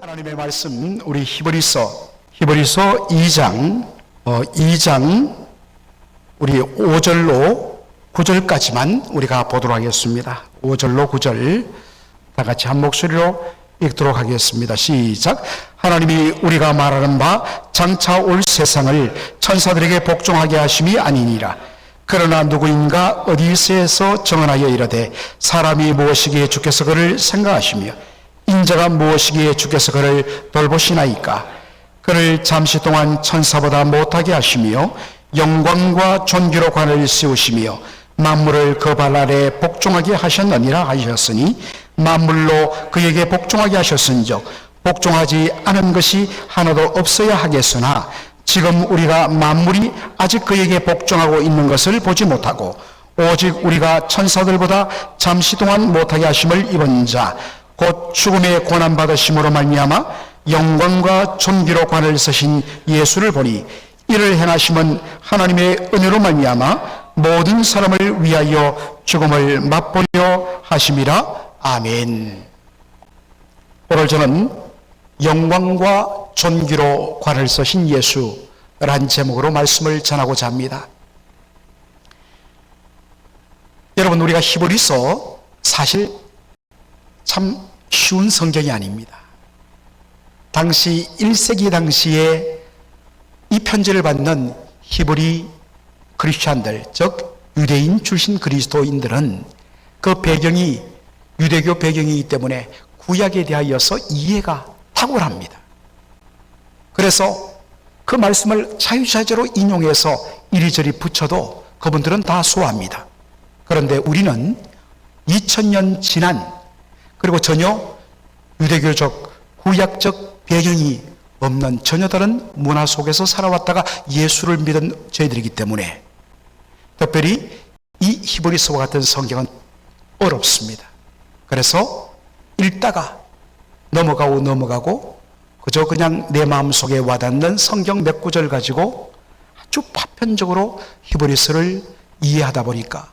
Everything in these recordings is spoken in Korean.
하나님의 말씀 우리 히브리서 2장 우리 5절로 9절까지만 우리가 보도록 하겠습니다. 5절로 9절 다 같이 한 목소리로 읽도록 하겠습니다. 시작. 하나님이 우리가 말하는 바 장차 올 세상을 천사들에게 복종하게 하심이 아니니라. 그러나 누구인가 어디서에서 정언하여 이르되 사람이 무엇이기에 주께서 그를 생각하시며 인자가 무엇이기에 주께서 그를 돌보시나이까. 그를 잠시 동안 천사보다 못하게 하시며 영광과 존귀로 관을 씌우시며 만물을 그 발 아래 복종하게 하셨느니라 하셨으니 만물로 그에게 복종하게 하셨은즉 복종하지 않은 것이 하나도 없어야 하겠으나 지금 우리가 만물이 아직 그에게 복종하고 있는 것을 보지 못하고 오직 우리가 천사들보다 잠시 동안 못하게 하심을 입은 자 곧 죽음의 고난받으심으로 말미암아 영광과 존귀로 관을 서신 예수를 보니 이를 행하심은 하나님의 은혜로 말미암아 모든 사람을 위하여 죽음을 맛보려 하심이라. 아멘. 오늘 저는 영광과 존귀로 관을 서신 예수란 제목으로 말씀을 전하고자 합니다. 여러분, 우리가 히브리서 사실 참 쉬운 성경이 아닙니다. 당시 1세기 당시에 이 편지를 받는 히브리 크리스찬들, 즉 유대인 출신 그리스도인들은 그 배경이 유대교 배경이기 때문에 구약에 대하여서 이해가 탁월합니다. 그래서 그 말씀을 자유자재로 인용해서 이리저리 붙여도 그분들은 다 소화합니다. 그런데 우리는 2000년 지난 그리고 전혀 유대교적 구약적 배경이 없는 전혀 다른 문화 속에서 살아왔다가 예수를 믿은 저희들이기 때문에 특별히 이 히브리서와 같은 성경은 어렵습니다. 그래서 읽다가 넘어가고 그저 그냥 내 마음속에 와닿는 성경 몇 구절 가지고 아주 파편적으로 히브리서를 이해하다 보니까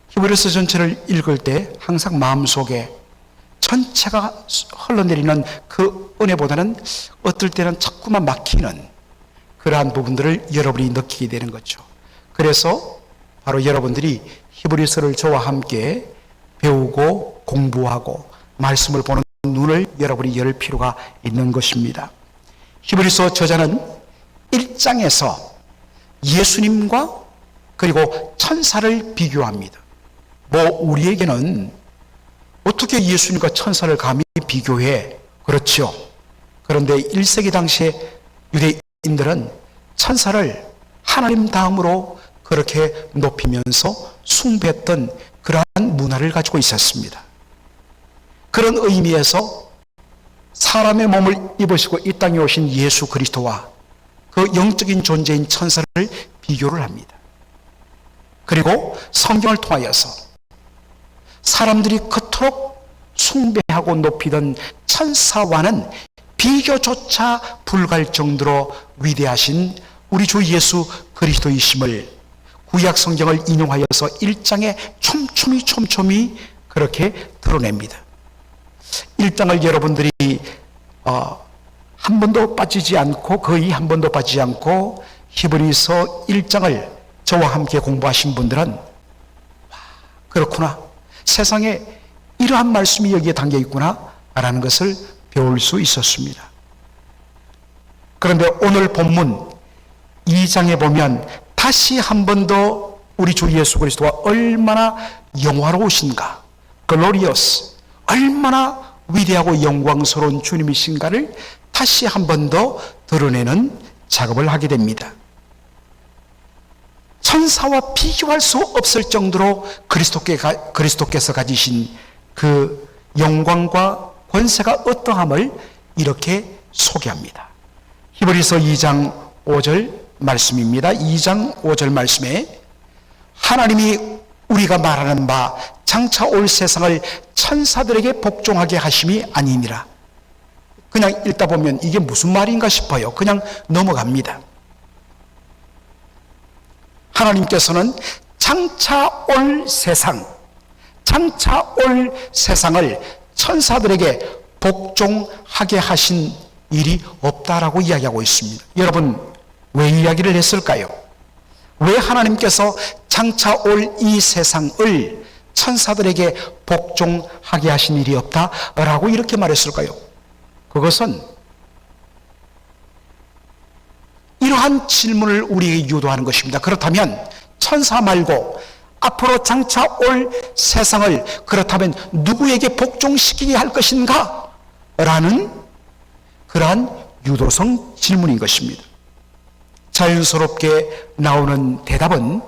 히브리서 전체를 읽을 때 항상 마음속에 전체가 흘러내리는 그 은혜보다는 어떨 때는 자꾸만 막히는 그러한 부분들을 여러분이 느끼게 되는 거죠. 그래서 바로 여러분들이 히브리서를 저와 함께 배우고 공부하고 말씀을 보는 눈을 여러분이 열 필요가 있는 것입니다. 히브리서 저자는 1장에서 예수님과 그리고 천사를 비교합니다. 우리에게는 어떻게 예수님과 천사를 감히 비교해? 그렇죠. 그런데 1세기 당시에 유대인들은 천사를 하나님 다음으로 그렇게 높이면서 숭배했던 그러한 문화를 가지고 있었습니다. 그런 의미에서 사람의 몸을 입으시고 이 땅에 오신 예수 그리스도와 그 영적인 존재인 천사를 비교를 합니다. 그리고 성경을 통하여서 사람들이 그토록 숭배하고 높이던 천사와는 비교조차 불가할 정도로 위대하신 우리 주 예수 그리스도이심을 구약 성경을 인용하여서 1장에 촘촘히 그렇게 드러냅니다. 1장을 여러분들이 한 번도 빠지지 않고 거의 한 번도 빠지지 않고 히브리서 1장을 저와 함께 공부하신 분들은 그렇구나, 세상에 이러한 말씀이 여기에 담겨 있구나 라는 것을 배울 수 있었습니다. 그런데 오늘 본문 2장에 보면 다시 한 번 더 우리 주 예수 그리스도가 얼마나 영화로우신가, 글로리어스, 얼마나 위대하고 영광스러운 주님이신가를 다시 한 번 더 드러내는 작업을 하게 됩니다. 천사와 비교할 수 없을 정도로 그리스도께서 가지신 그 영광과 권세가 어떠함을 이렇게 소개합니다. 히브리서 2장 5절 말씀입니다. 2장 5절 말씀에 하나님이 우리가 말하는 바 장차 올 세상을 천사들에게 복종하게 하심이 아니니라. 그냥 읽다 보면 이게 무슨 말인가 싶어요. 그냥 넘어갑니다. 하나님께서는 장차 올 세상을 천사들에게 복종하게 하신 일이 없다라고 이야기하고 있습니다. 여러분, 왜 이야기를 했을까요? 왜 하나님께서 장차 올 이 세상을 천사들에게 복종하게 하신 일이 없다라고 이렇게 말했을까요? 그것은 이러한 질문을 우리에게 유도하는 것입니다. 그렇다면 천사 말고 앞으로 장차 올 세상을 그렇다면 누구에게 복종시키게 할 것인가? 라는 그러한 유도성 질문인 것입니다. 자연스럽게 나오는 대답은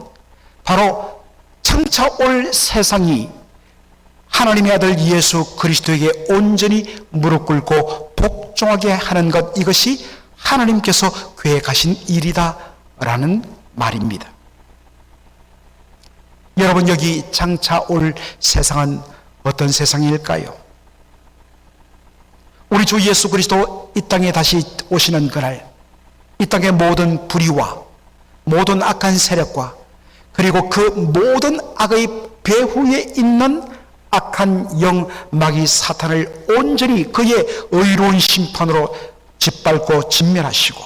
바로 장차 올 세상이 하나님의 아들 예수 그리스도에게 온전히 무릎 꿇고 복종하게 하는 것, 이것이 하나님께서 계획하신 일이다라는 말입니다. 여러분, 여기 장차 올 세상은 어떤 세상일까요? 우리 주 예수 그리스도 이 땅에 다시 오시는 그날, 이 땅의 모든 불의와 모든 악한 세력과 그리고 그 모든 악의 배후에 있는 악한 영 마귀 사탄을 온전히 그의 의로운 심판으로 짓밟고 진멸하시고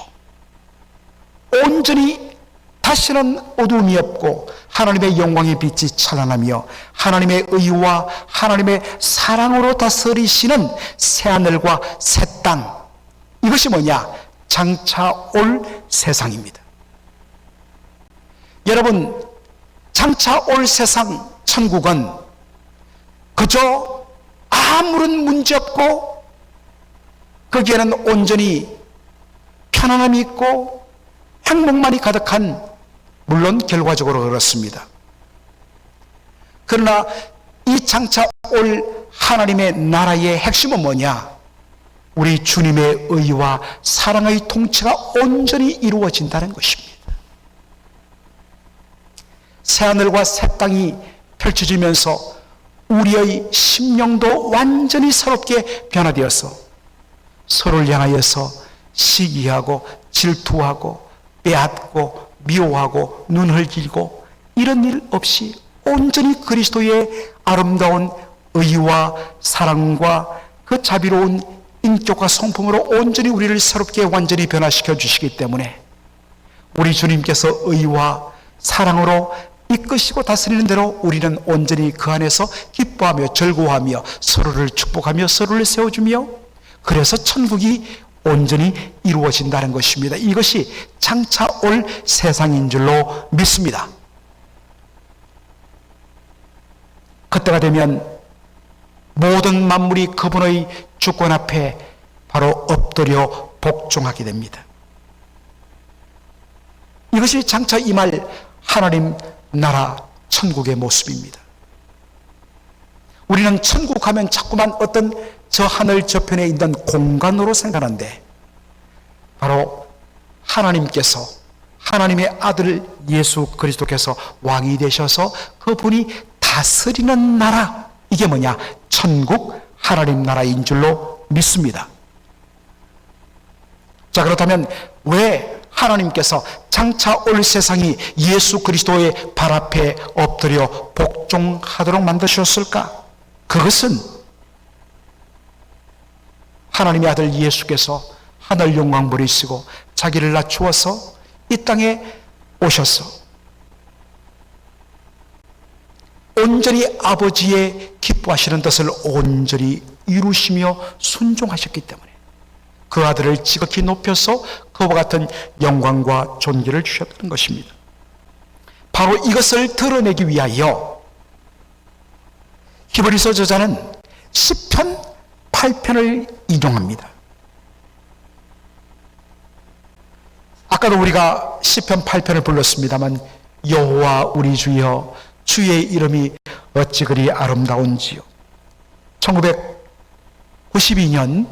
온전히 다시는 어두움이 없고 하나님의 영광의 빛이 찬란하며 하나님의 의와 하나님의 사랑으로 다스리시는 새하늘과 새 땅, 이것이 뭐냐? 장차 올 세상입니다. 여러분, 장차 올 세상 천국은 그저 아무런 문제 없고 거기에는 온전히 편안함이 있고 행복만이 가득한, 물론 결과적으로 그렇습니다. 그러나 이 장차 올 하나님의 나라의 핵심은 뭐냐? 우리 주님의 의와 사랑의 통치가 온전히 이루어진다는 것입니다. 새하늘과 새 땅이 펼쳐지면서 우리의 심령도 완전히 새롭게 변화되어서 서로를 향하여서 시기하고 질투하고 빼앗고 미워하고 눈을 길고 이런 일 없이 온전히 그리스도의 아름다운 의와 사랑과 그 자비로운 인격과 성품으로 온전히 우리를 새롭게 완전히 변화시켜 주시기 때문에 우리 주님께서 의와 사랑으로 이끄시고 다스리는 대로 우리는 온전히 그 안에서 기뻐하며 즐거워하며 서로를 축복하며 서로를 세워주며, 그래서 천국이 온전히 이루어진다는 것입니다. 이것이 장차 올 세상인 줄로 믿습니다. 그때가 되면 모든 만물이 그분의 주권 앞에 바로 엎드려 복종하게 됩니다. 이것이 장차 임할 하나님 나라 천국의 모습입니다. 우리는 천국 하면 자꾸만 어떤 저 하늘 저편에 있는 공간으로 생각하는데, 바로 하나님께서, 하나님의 아들 예수 그리스도께서 왕이 되셔서 그분이 다스리는 나라, 이게 뭐냐? 천국 하나님 나라인 줄로 믿습니다. 자, 그렇다면 왜 하나님께서 장차 올 세상이 예수 그리스도의 발 앞에 엎드려 복종하도록 만드셨을까? 그것은 하나님의 아들 예수께서 하늘 영광 버리시고 자기를 낮추어서 이 땅에 오셔서 온전히 아버지의 기뻐하시는 뜻을 온전히 이루시며 순종하셨기 때문에 그 아들을 지극히 높여서 그와 같은 영광과 존귀를 주셨다는 것입니다. 바로 이것을 드러내기 위하여 히브리서 저자는 시편 8편을 인용합니다. 아까도 우리가 시편 8편을 불렀습니다만, 여호와 우리 주여 주의 이름이 어찌 그리 아름다운지요. 1992년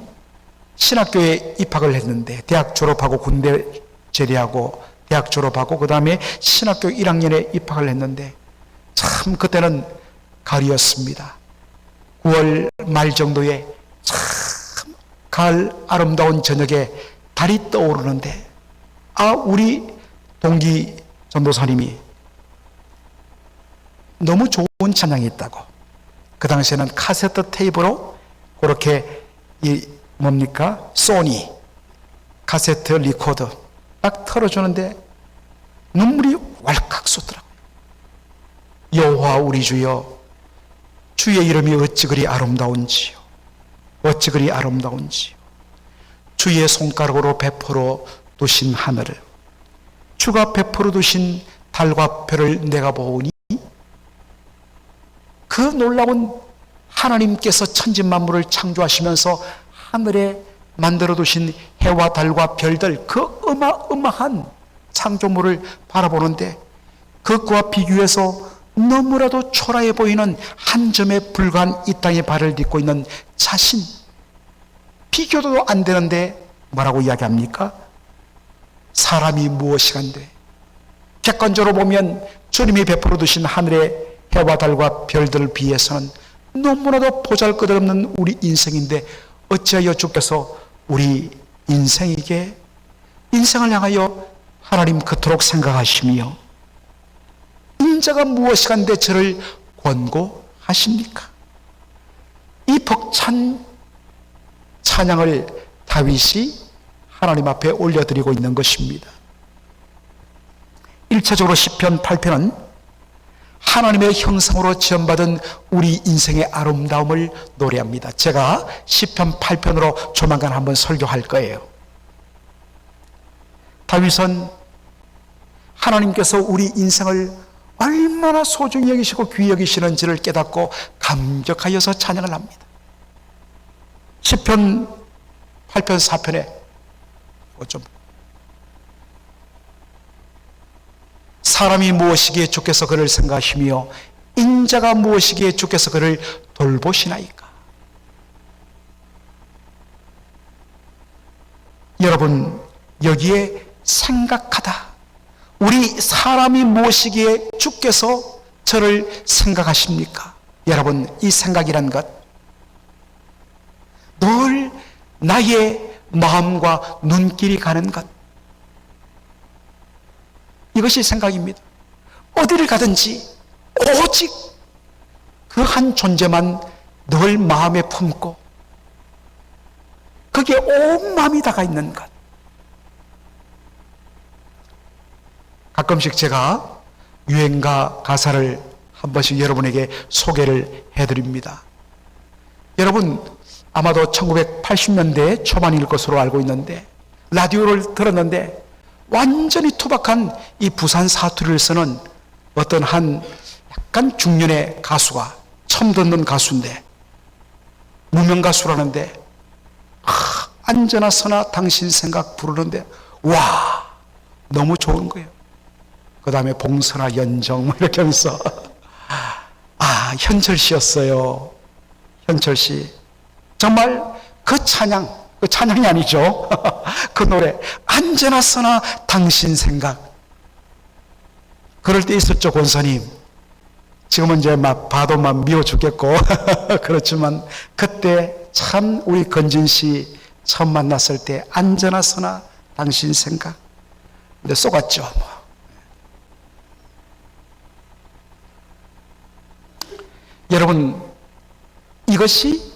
신학교에 입학을 했는데, 대학 졸업하고 군대 제대하고 대학 졸업하고 그 다음에 신학교 1학년에 입학을 했는데, 참 그때는 가을이었습니다. 9월 말 정도에 참 가을 아름다운 저녁에 달이 떠오르는데, 우리 동기 전도사님이 너무 좋은 찬양이 있다고, 그 당시에는 카세트 테이프로 그렇게 이 뭡니까? 소니 카세트 리코더 딱 틀어주는데 눈물이 왈칵 쏟더라고요. 여호와 우리 주여, 주의 이름이 어찌 그리 아름다운지요, 어찌 그리 아름다운지요. 주의 손가락으로 베풀어 두신 하늘을, 주가 베풀어 두신 달과 별을 내가 보니 그 놀라운 하나님께서 천지만물을 창조하시면서 하늘에 만들어 두신 해와 달과 별들, 그 어마어마한 창조물을 바라보는데 그것과 비교해서 너무나도 초라해 보이는 한 점에 불과한 이 땅에 발을 딛고 있는 자신, 비교도 안 되는데 뭐라고 이야기합니까? 사람이 무엇이간데. 객관적으로 보면 주님이 베풀어 두신 하늘의 해와 달과 별들을 비해서는 너무나도 보잘것없는 우리 인생인데 어찌하여 주께서 우리 인생을 향하여 하나님 그토록 생각하시며 인자가 무엇이간데 저를 권고하십니까? 이 벅찬 찬양을 다윗이 하나님 앞에 올려드리고 있는 것입니다. 1차적으로 시편 8편은 하나님의 형상으로 지음받은 우리 인생의 아름다움을 노래합니다. 제가 시편 8편으로 조만간 한번 설교할 거예요. 다윗은 하나님께서 우리 인생을 얼마나 소중히 여기시고 귀히 여기시는지를 깨닫고 감격하여서 찬양을 합니다. 시편 8편 4편에 사람이 무엇이기에 주께서 그를 생각하시며 인자가 무엇이기에 주께서 그를 돌보시나이까. 여러분, 여기에 생각하다, 우리 사람이 무엇이기에 주께서 저를 생각하십니까? 여러분, 이 생각이란 것, 늘 나의 마음과 눈길이 가는 것, 이것이 생각입니다. 어디를 가든지 오직 그 한 존재만 늘 마음에 품고 거기에 온 마음이 다가 있는 것. 가끔씩 제가 유행가 가사를 한 번씩 여러분에게 소개를 해드립니다. 여러분, 아마도 1980년대 초반일 것으로 알고 있는데 라디오를 들었는데 완전히 투박한 이 부산 사투리를 쓰는 어떤 한 약간 중년의 가수가, 처음 듣는 가수인데 무명 가수라는데 안전하 서나 당신 생각 부르는데 와, 너무 좋은 거예요. 그 다음에 봉선아 연정 이렇게 하면서 현철 씨였어요. 현철 씨 정말 그 찬양이 아니죠. 그 노래 언제나 서나 당신 생각. 그럴 때 있었죠, 권사님. 지금은 이제 막 봐도 막 미워 죽겠고 그렇지만 그때 참 우리 건진 씨 처음 만났을 때 언제나 서나 당신 생각. 근데 쏘갔죠. 여러분, 이것이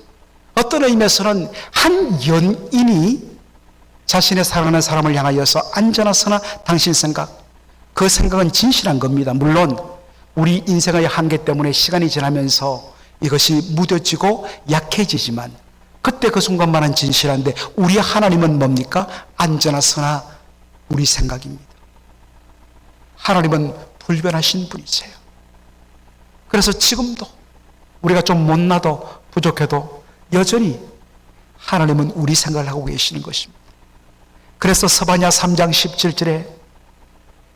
어떤 의미에서는 한 연인이 자신의 사랑하는 사람을 향하여서 언제나 서나 당신 생각, 그 생각은 진실한 겁니다. 물론 우리 인생의 한계 때문에 시간이 지나면서 이것이 무뎌지고 약해지지만 그때 그 순간만은 진실한데 우리 하나님은 뭡니까? 언제나 서나 우리 생각입니다. 하나님은 불변하신 분이세요. 그래서 지금도 우리가 좀 못나도 부족해도 여전히 하나님은 우리 생각을 하고 계시는 것입니다. 그래서 스바냐 3장 17절에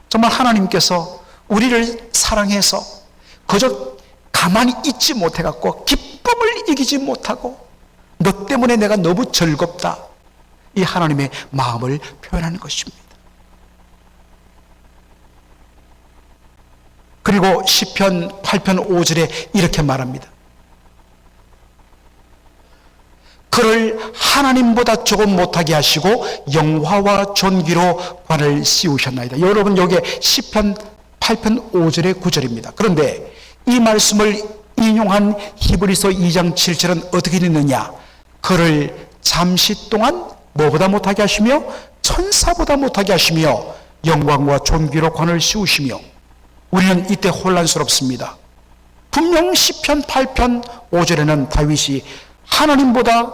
정말 하나님께서 우리를 사랑해서 그저 가만히 있지 못해갖고 기쁨을 이기지 못하고 너 때문에 내가 너무 즐겁다, 이 하나님의 마음을 표현하는 것입니다. 그리고 시편 8편 5절에 이렇게 말합니다. 그를 하나님보다 조금 못하게 하시고 영화와 존귀로 관을 씌우셨나이다. 여러분, 여기에 시편 8편 5절의 9절입니다. 그런데 이 말씀을 인용한 히브리서 2장 7절은 어떻게 읽느냐? 그를 잠시 동안 뭐보다 못하게 하시며 천사보다 못하게 하시며 영광과 존귀로 관을 씌우시며, 우리는 이때 혼란스럽습니다. 분명 시편 8편 5절에는 다윗이 하나님보다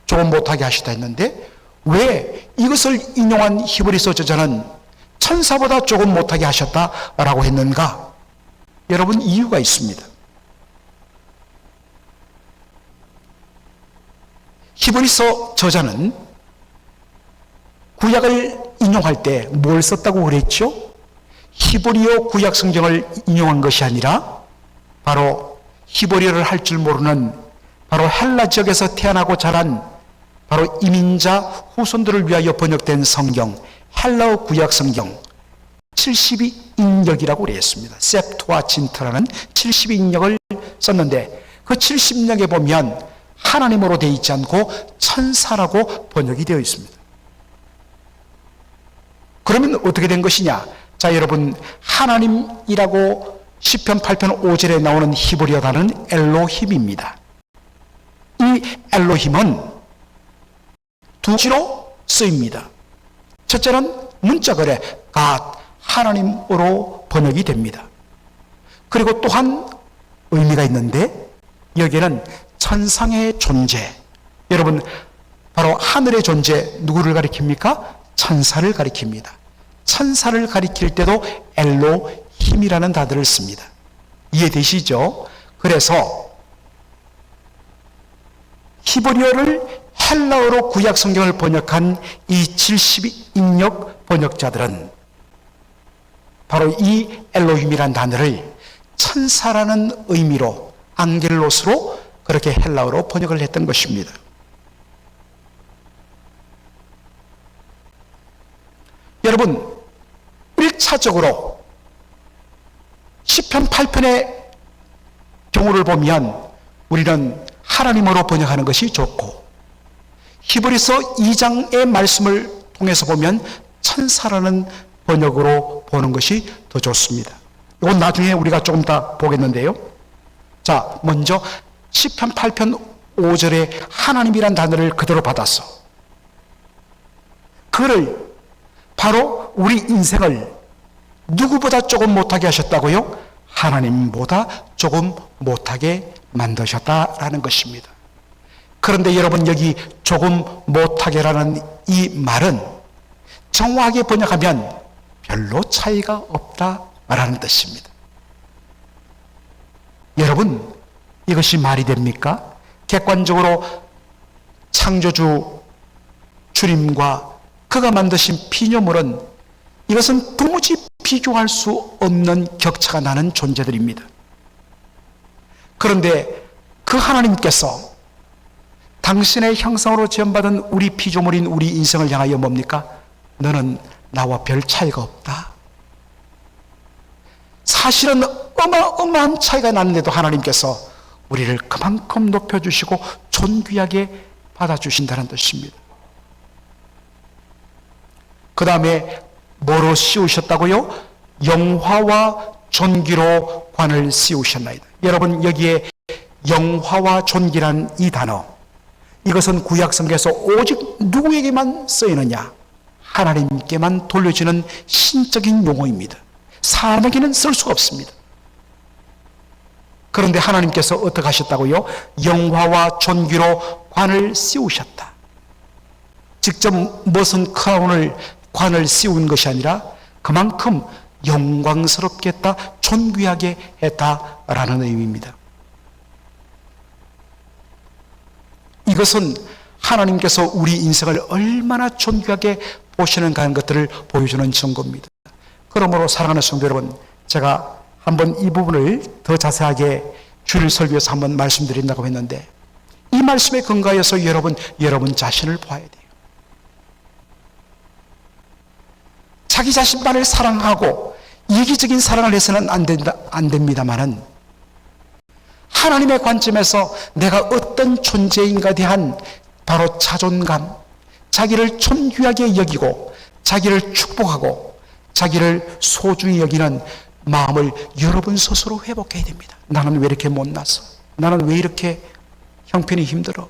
조금 못하게 하시다 했는데, 왜 이것을 인용한 히브리서 저자는 천사보다 조금 못하게 하셨다라고 했는가? 여러분, 이유가 있습니다. 히브리서 저자는 구약을 인용할 때 뭘 썼다고 그랬죠? 히브리어 구약 성경을 인용한 것이 아니라 바로 히브리어를 할 줄 모르는 바로 헬라 지역에서 태어나고 자란 바로 이민자 후손들을 위하여 번역된 성경, 헬라어 구약 성경 72인역이라고 그랬습니다. 셉투아진트라는 72인역을 썼는데, 그 70인역에 보면 하나님으로 되어 있지 않고 천사라고 번역이 되어 있습니다. 그러면 어떻게 된 것이냐? 자, 여러분, 하나님이라고 시편 8편 5절에 나오는 히브리어 단어는 엘로힘입니다. 이 엘로힘은 두 가지로 쓰입니다. 첫째는 문자거래 God, 하나님으로 번역이 됩니다. 그리고 또한 의미가 있는데, 여기에는 천상의 존재, 여러분, 바로 하늘의 존재, 누구를 가리킵니까? 천사를 가리킵니다. 천사를 가리킬 때도 엘로힘이라는 단어를 씁니다. 이해되시죠? 그래서 히브리어를 헬라어로 구약 성경을 번역한 이 72인역 번역자들은 바로 이 엘로힘이라는 단어를 천사라는 의미로, 앙겔로스로 그렇게 헬라어로 번역을 했던 것입니다. 여러분, 1차적으로 시편 8편의 경우를 보면 우리는 하나님으로 번역하는 것이 좋고, 히브리서 2장의 말씀을 통해서 보면 천사라는 번역으로 보는 것이 더 좋습니다. 이건 나중에 우리가 조금 더 보겠는데요. 자, 먼저 시편 8편 5절에 하나님이란 단어를 그대로 받았어. 그를 바로 우리 인생을 누구보다 조금 못하게 하셨다고요? 하나님보다 조금 못하게 만드셨다라는 것입니다. 그런데 여러분, 여기 조금 못하게라는 이 말은 정확하게 번역하면 별로 차이가 없다라는 뜻입니다. 여러분, 이것이 말이 됩니까? 객관적으로 창조주 주님과 그가 만드신 피조물은, 이것은 도무지 비교할 수 없는 격차가 나는 존재들입니다. 그런데 그 하나님께서 당신의 형상으로 지음받은 우리 피조물인 우리 인생을 향하여 뭡니까? 너는 나와 별 차이가 없다. 사실은 어마어마한 차이가 나는데도 하나님께서 우리를 그만큼 높여주시고 존귀하게 받아주신다는 뜻입니다. 그 다음에 뭐로 씌우셨다고요? 영화와 존귀로 관을 씌우셨나이다. 여러분, 여기에 영화와 존귀란 이 단어, 이것은 구약성경에서 오직 누구에게만 쓰이느냐? 하나님께만 돌려지는 신적인 용어입니다. 사람에게는 쓸 수가 없습니다. 그런데 하나님께서 어떻게 하셨다고요? 영화와 존귀로 관을 씌우셨다. 직접 무슨 크라운을, 관을 씌운 것이 아니라 그만큼 영광스럽게 했다, 존귀하게 했다라는 의미입니다. 이것은 하나님께서 우리 인생을 얼마나 존귀하게 보시는가 하는 것들을 보여주는 증거입니다. 그러므로 사랑하는 성도 여러분, 제가 한번 이 부분을 더 자세하게 주일 설교에서 한번 말씀드린다고 했는데, 이 말씀에 근거해서 여러분 자신을 봐야 돼요. 자기 자신만을 사랑하고 이기적인 사랑을 해서는 안 됩니다만은, 하나님의 관점에서 내가 어떤 존재인가 대한 바로 자존감, 자기를 존귀하게 여기고 자기를 축복하고 자기를 소중히 여기는 마음을 여러분 스스로 회복해야 됩니다. 나는 왜 이렇게 못났어? 나는 왜 이렇게 형편이 힘들어?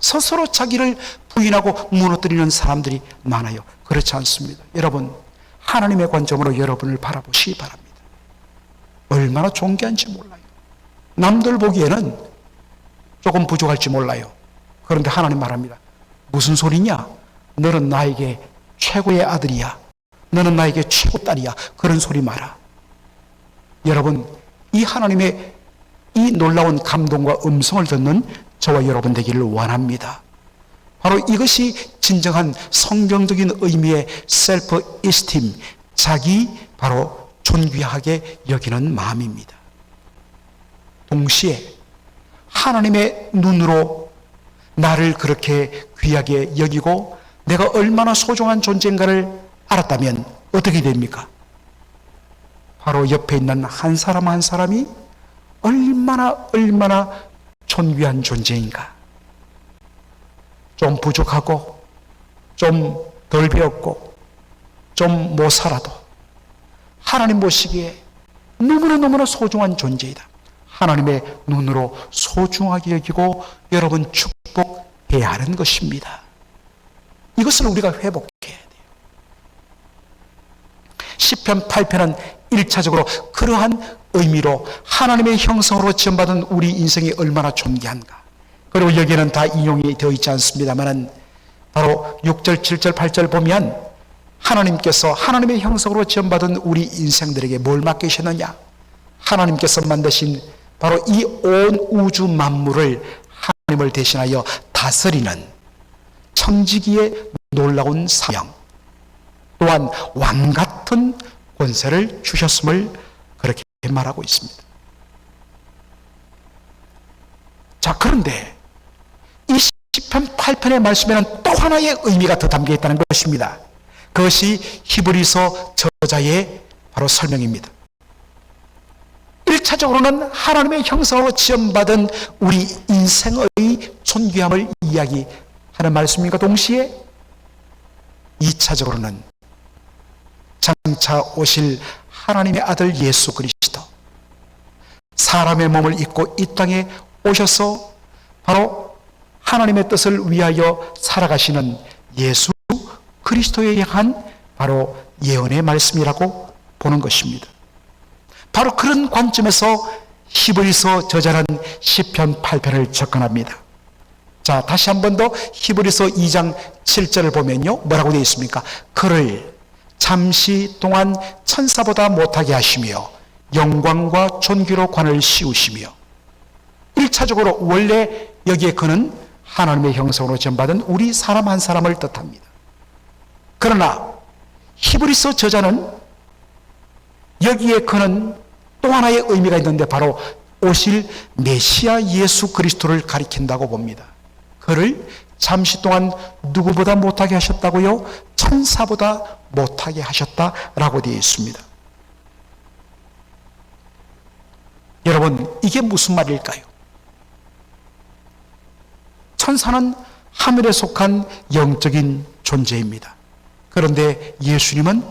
스스로 자기를 부인하고 무너뜨리는 사람들이 많아요. 그렇지 않습니다. 여러분, 하나님의 관점으로 여러분을 바라보시기 바랍니다. 얼마나 존귀한지 몰라요. 남들 보기에는 조금 부족할지 몰라요. 그런데 하나님 말합니다. 무슨 소리냐? 너는 나에게 최고의 아들이야. 너는 나에게 최고 딸이야. 그런 소리 마라. 여러분, 이 하나님의 이 놀라운 감동과 음성을 듣는 저와 여러분 되기를 원합니다. 바로 이것이 진정한 성경적인 의미의 셀프 이스팀, 자기 바로 존귀하게 여기는 마음입니다. 동시에 하나님의 눈으로 나를 그렇게 귀하게 여기고 내가 얼마나 소중한 존재인가를 알았다면 어떻게 됩니까? 바로 옆에 있는 한 사람 한 사람이 얼마나 존귀한 존재인가. 좀 부족하고 좀 덜 배웠고 좀 못 살아도 하나님 보시기에 너무나 소중한 존재이다. 하나님의 눈으로 소중하게 여기고 여러분 축복해야 하는 것입니다. 이것을 우리가 회복해야 돼요. 시편 8편은 1차적으로 그러한 의미로 하나님의 형상으로 지음받은 우리 인생이 얼마나 존귀한가. 그리고 여기에는 다 인용이 되어 있지 않습니다만 바로 6절, 7절, 8절 보면 하나님께서 하나님의 형상으로 지음받은 우리 인생들에게 뭘 맡기셨느냐. 하나님께서 만드신 바로 이 온 우주 만물을 하나님을 대신하여 다스리는 청지기의 놀라운 사명, 또한 왕같은 권세를 주셨음을 그렇게 말하고 있습니다. 자, 그런데 이 시편 8편의 말씀에는 또 하나의 의미가 더 담겨 있다는 것입니다. 그것이 히브리서 저자의 바로 설명입니다. 1차적으로는 하나님의 형상으로 지음받은 우리 인생의 존귀함을 이야기하는 말씀인가 동시에 2차적으로는 장차 오실 하나님의 아들 예수 그리스도, 사람의 몸을 입고 이 땅에 오셔서 바로 하나님의 뜻을 위하여 살아가시는 예수 그리스도에 향한 바로 예언의 말씀이라고 보는 것입니다. 바로 그런 관점에서 히브리서 저자는 시편 8편을 접근합니다. 자, 다시 한 번 더 히브리서 2장 7절을 보면요, 뭐라고 되어 있습니까? 그를 잠시 동안 천사보다 못하게 하시며 영광과 존귀로 관을 씌우시며. 1차적으로 원래 여기에 그는 하나님의 형상으로 지음받은 우리 사람 한 사람을 뜻합니다. 그러나 히브리서 저자는 여기에 그는 또 하나의 의미가 있는데 바로 오실 메시아 예수 그리스도를 가리킨다고 봅니다. 그를 잠시 동안 누구보다 못하게 하셨다고요? 천사보다 못하게 하셨다라고 되어 있습니다. 여러분, 이게 무슨 말일까요? 천사는 하늘에 속한 영적인 존재입니다. 그런데 예수님은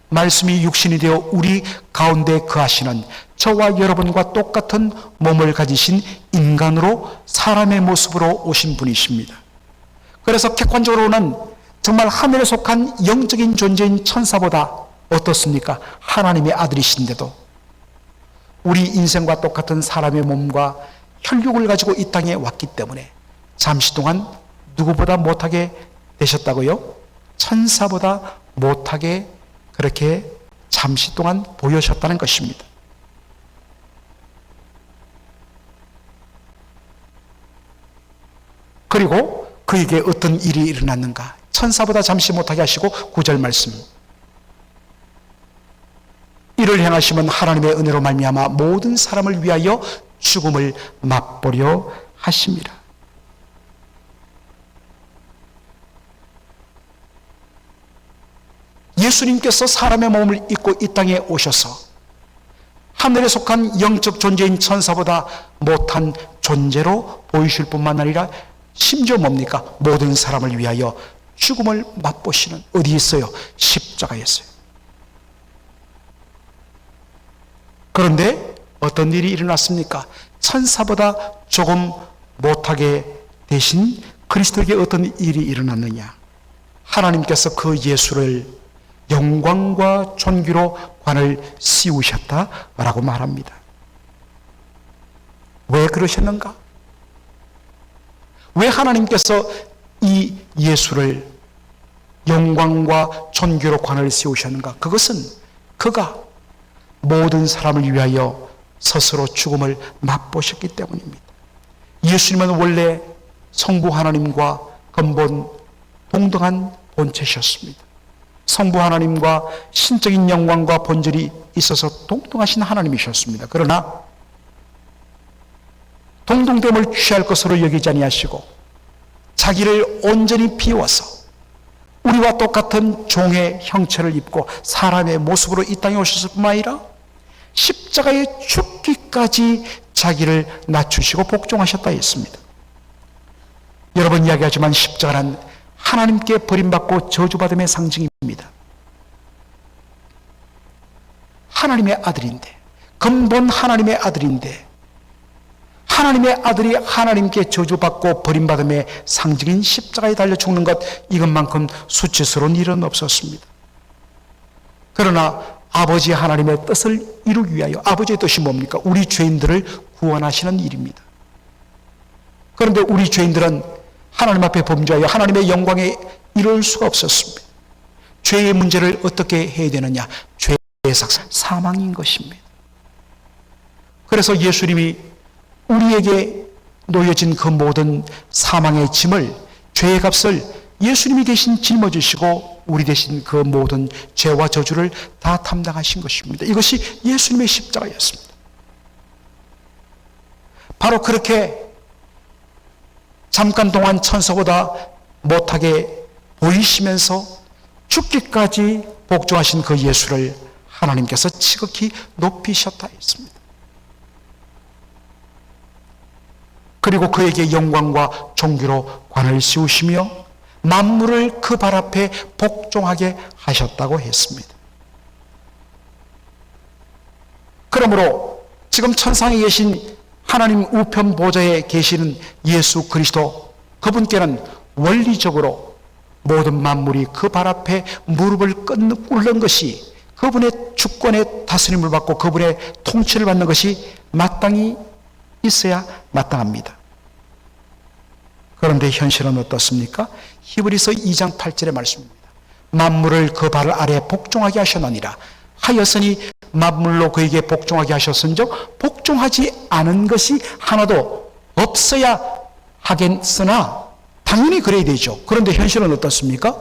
말씀이 육신이 되어 우리 가운데 거하시는 저와 여러분과 똑같은 몸을 가지신 인간으로 사람의 모습으로 오신 분이십니다. 그래서 객관적으로는 정말 하늘에 속한 영적인 존재인 천사보다 어떻습니까? 하나님의 아들이신데도 우리 인생과 똑같은 사람의 몸과 혈육을 가지고 이 땅에 왔기 때문에 잠시 동안 누구보다 못하게 되셨다고요? 천사보다 못하게 그렇게 잠시 동안 보여셨다는 것입니다. 그리고 그에게 어떤 일이 일어났는가? 천사보다 잠시 못하게 하시고 9절 말씀. 이를 행하시면 하나님의 은혜로 말미암아 모든 사람을 위하여 죽음을 맛보려 하심이라. 예수님께서 사람의 몸을 입고 이 땅에 오셔서 하늘에 속한 영적 존재인 천사보다 못한 존재로 보이실 뿐만 아니라 심지어 뭡니까? 모든 사람을 위하여 죽음을 맛보시는, 어디 있어요? 십자가에 있어요. 그런데 어떤 일이 일어났습니까? 천사보다 조금 못하게 되신 그리스도에게 어떤 일이 일어났느냐? 하나님께서 그 예수를 영광과 존귀로 관을 씌우셨다라고 말합니다. 왜 그러셨는가? 왜 하나님께서 이 예수를 영광과 존귀로 관을 씌우셨는가? 그것은 그가 모든 사람을 위하여 스스로 죽음을 맛보셨기 때문입니다. 예수님은 원래 성부 하나님과 근본 동등한 본체셨습니다. 성부 하나님과 신적인 영광과 본질이 있어서 동등하신 하나님이셨습니다. 그러나 동등됨을 취할 것으로 여기지 아니하시고 자기를 온전히 비워서 우리와 똑같은 종의 형체를 입고 사람의 모습으로 이 땅에 오셨을 뿐만 아니라 십자가에 죽기까지 자기를 낮추시고 복종하셨다 했습니다. 여러분 이야기하지만 십자가는 하나님께 버림받고 저주받음의 상징입니다. 하나님의 아들인데, 근본 하나님의 아들인데, 하나님의 아들이 하나님께 저주받고 버림받음의 상징인 십자가에 달려 죽는 것, 이것만큼 수치스러운 일은 없었습니다. 그러나 아버지 하나님의 뜻을 이루기 위하여, 아버지의 뜻이 뭡니까? 우리 죄인들을 구원하시는 일입니다. 그런데 우리 죄인들은 하나님 앞에 범죄하여 하나님의 영광에 이를 수가 없었습니다. 죄의 문제를 어떻게 해야 되느냐? 죄의 사망인 것입니다. 그래서 예수님이 우리에게 놓여진 그 모든 사망의 짐을, 죄의 값을 예수님이 대신 짊어지시고 우리 대신 그 모든 죄와 저주를 다 담당하신 것입니다. 이것이 예수님의 십자가였습니다. 바로 그렇게 잠깐 동안 천사보다 못하게 보이시면서 죽기까지 복종하신 그 예수를 하나님께서 지극히 높이셨다 했습니다. 그리고 그에게 영광과 존귀로 관을 씌우시며 만물을 그 발 앞에 복종하게 하셨다고 했습니다. 그러므로 지금 천상에 계신 하나님 우편 보좌에 계시는 예수 그리스도, 그분께는 원리적으로 모든 만물이 그 발 앞에 무릎을 꿇는 것이, 그분의 주권의 다스림을 받고 그분의 통치를 받는 것이 마땅히 있어야 마땅합니다. 그런데 현실은 어떻습니까? 히브리서 2장 8절의 말씀입니다. 만물을 그 발 아래 복종하게 하셨느니라. 하였으니 만물로 그에게 복종하게 하셨은즉 복종하지 않은 것이 하나도 없어야 하겠으나 당연히 그래야 되죠. 그런데 현실은 어떻습니까?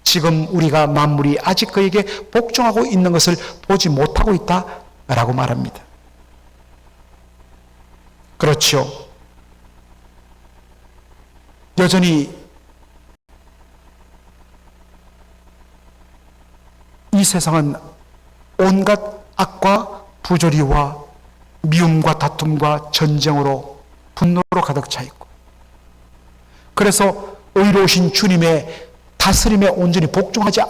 지금 우리가 만물이 아직 그에게 복종하고 있는 것을 보지 못하고 있다라고 말합니다. 그렇죠. 여전히 이 세상은 온갖 악과 부조리와 미움과 다툼과 전쟁으로 분노로 가득 차 있고, 그래서 의로우신 주님의 다스림에 온전히 복종하지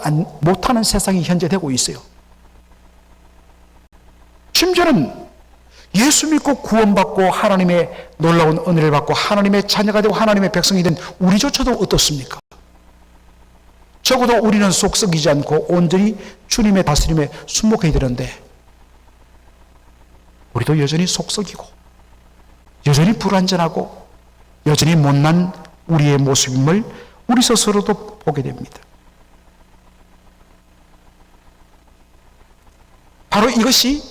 못하는 세상이 현재 되고 있어요. 심지어는 예수 믿고 구원받고 하나님의 놀라운 은혜를 받고 하나님의 자녀가 되고 하나님의 백성이 된 우리조차도 어떻습니까? 적어도 우리는 속 썩이지 않고 온전히 주님의 다스림에 순복해야 되는데 우리도 여전히 속 썩이고 여전히 불완전하고 여전히 못난 우리의 모습임을 우리 스스로도 보게 됩니다. 바로 이것이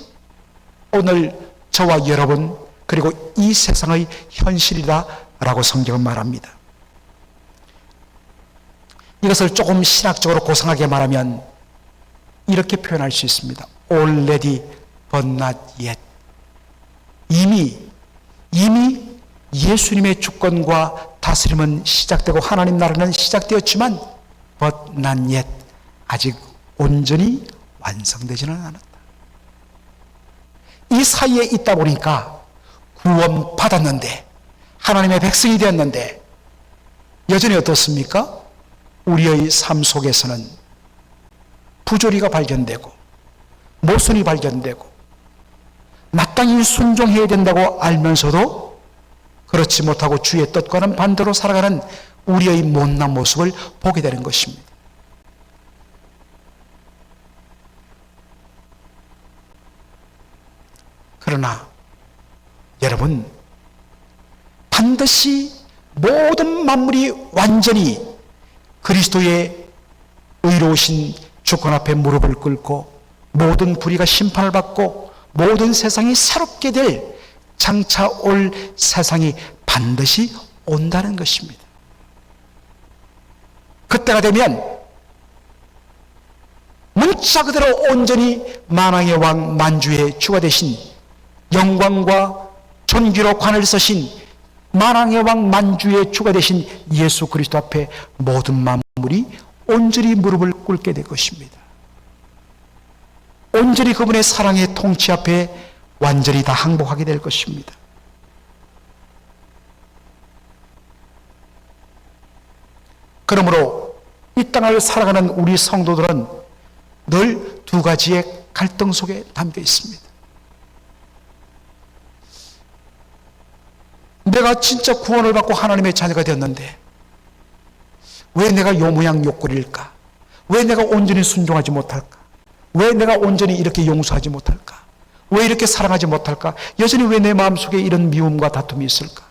오늘 저와 여러분 그리고 이 세상의 현실이다라고 성경은 말합니다. 이것을 조금 신학적으로 고상하게 말하면 이렇게 표현할 수 있습니다. Already but not yet. 이미 예수님의 주권과 다스림은 시작되고 하나님 나라는 시작되었지만 but not yet. 아직 온전히 완성되지는 않았다. 이 사이에 있다 보니까 구원 받았는데 하나님의 백성이 되었는데 여전히 어떻습니까? 우리의 삶 속에서는 부조리가 발견되고 모순이 발견되고 마땅히 순종해야 된다고 알면서도 그렇지 못하고 주의 뜻과는 반대로 살아가는 우리의 못난 모습을 보게 되는 것입니다. 그러나 여러분, 반드시 모든 만물이 완전히 그리스도의 의로우신 주권 앞에 무릎을 꿇고 모든 불의가 심판을 받고 모든 세상이 새롭게 될 장차 올 세상이 반드시 온다는 것입니다. 그때가 되면 문자 그대로 온전히 만왕의 왕 만주의 주가 되신 영광과 존귀로 관을 서신 만왕의 왕 만주의 주가 되신 예수 그리스도 앞에 모든 만물이 온전히 무릎을 꿇게 될 것입니다. 온전히 그분의 사랑의 통치 앞에 완전히 다 항복하게 될 것입니다. 그러므로 이 땅을 살아가는 우리 성도들은 늘 두 가지의 갈등 속에 담겨 있습니다. 내가 진짜 구원을 받고 하나님의 자녀가 되었는데 왜 내가 요 모양 요 꼴일까? 왜 내가 온전히 순종하지 못할까? 왜 내가 온전히 이렇게 용서하지 못할까? 왜 이렇게 사랑하지 못할까? 여전히 왜 내 마음속에 이런 미움과 다툼이 있을까?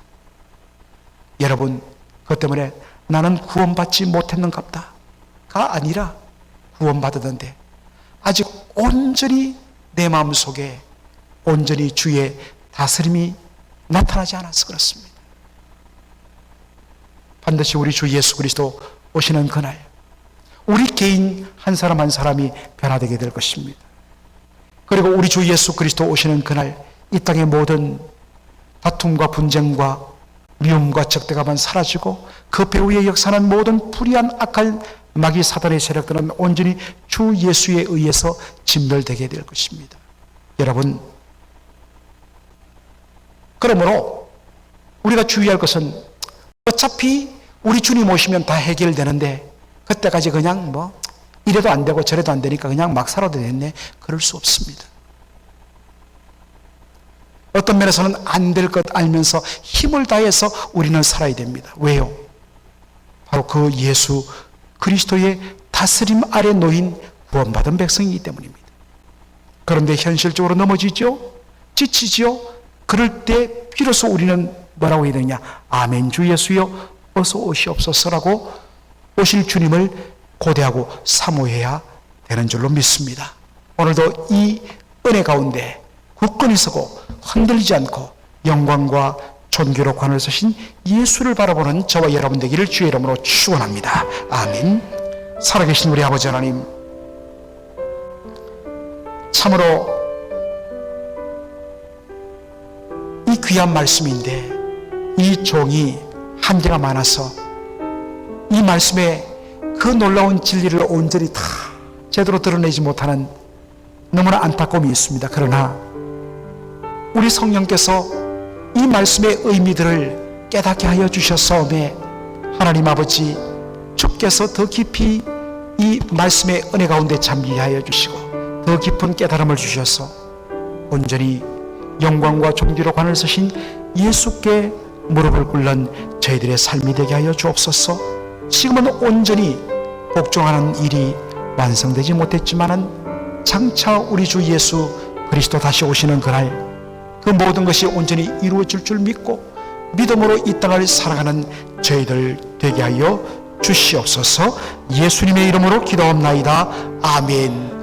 여러분, 그것 때문에 나는 구원받지 못했는갑다가 아니라 구원받았는데 아직 온전히 내 마음속에 온전히 주의 다스림이 나타나지 않아서 그렇습니다. 반드시 우리 주 예수 그리스도 오시는 그날 우리 개인 한 사람 한 사람이 변화되게 될 것입니다. 그리고 우리 주 예수 그리스도 오시는 그날 이 땅의 모든 다툼과 분쟁과 미움과 적대감은 사라지고 그 배후에 역사하는 모든 불의한 악한 마귀 사단의 세력들은 온전히 주 예수에 의해서 진멸되게 될 것입니다. 여러분, 그러므로 우리가 주의할 것은 어차피 우리 주님 오시면 다 해결되는데 그때까지 그냥 뭐 이래도 안 되고 저래도 안 되니까 그냥 막 살아도 됐네. 그럴 수 없습니다. 어떤 면에서는 안 될 것 알면서 힘을 다해서 우리는 살아야 됩니다. 왜요? 바로 그 예수 그리스도의 다스림 아래 놓인 구원받은 백성이기 때문입니다. 그런데 현실적으로 넘어지죠? 지치죠? 그럴 때 비로소 우리는 뭐라고 해야 되느냐? 아멘 주 예수여 어서 오시옵소서라고 오실 주님을 고대하고 사모해야 되는 줄로 믿습니다. 오늘도 이 은혜 가운데 굳건히 서고 흔들리지 않고 영광과 존귀로 관을 서신 예수를 바라보는 저와 여러분 되기를 주의 이름으로 축원합니다. 아멘. 살아계신 우리 아버지 하나님, 참으로 이 귀한 말씀인데 이 종이 한계가 많아서 이 말씀에 그 놀라운 진리를 온전히 다 제대로 드러내지 못하는 너무나 안타까움이 있습니다. 그러나 우리 성령께서 이 말씀의 의미들을 깨닫게 하여 주셨사오매 하나님 아버지 주께서 더 깊이 이 말씀의 은혜 가운데 잠기하여 주시고 더 깊은 깨달음을 주셔서 온전히 영광과 존귀로 관을 서신 예수께 무릎을 꿇는 저희들의 삶이 되게 하여 주옵소서. 지금은 온전히 복종하는 일이 완성되지 못했지만은 장차 우리 주 예수 그리스도 다시 오시는 그날 그 모든 것이 온전히 이루어질 줄 믿고 믿음으로 이 땅을 살아가는 저희들 되게 하여 주시옵소서. 예수님의 이름으로 기도합나이다. 아멘.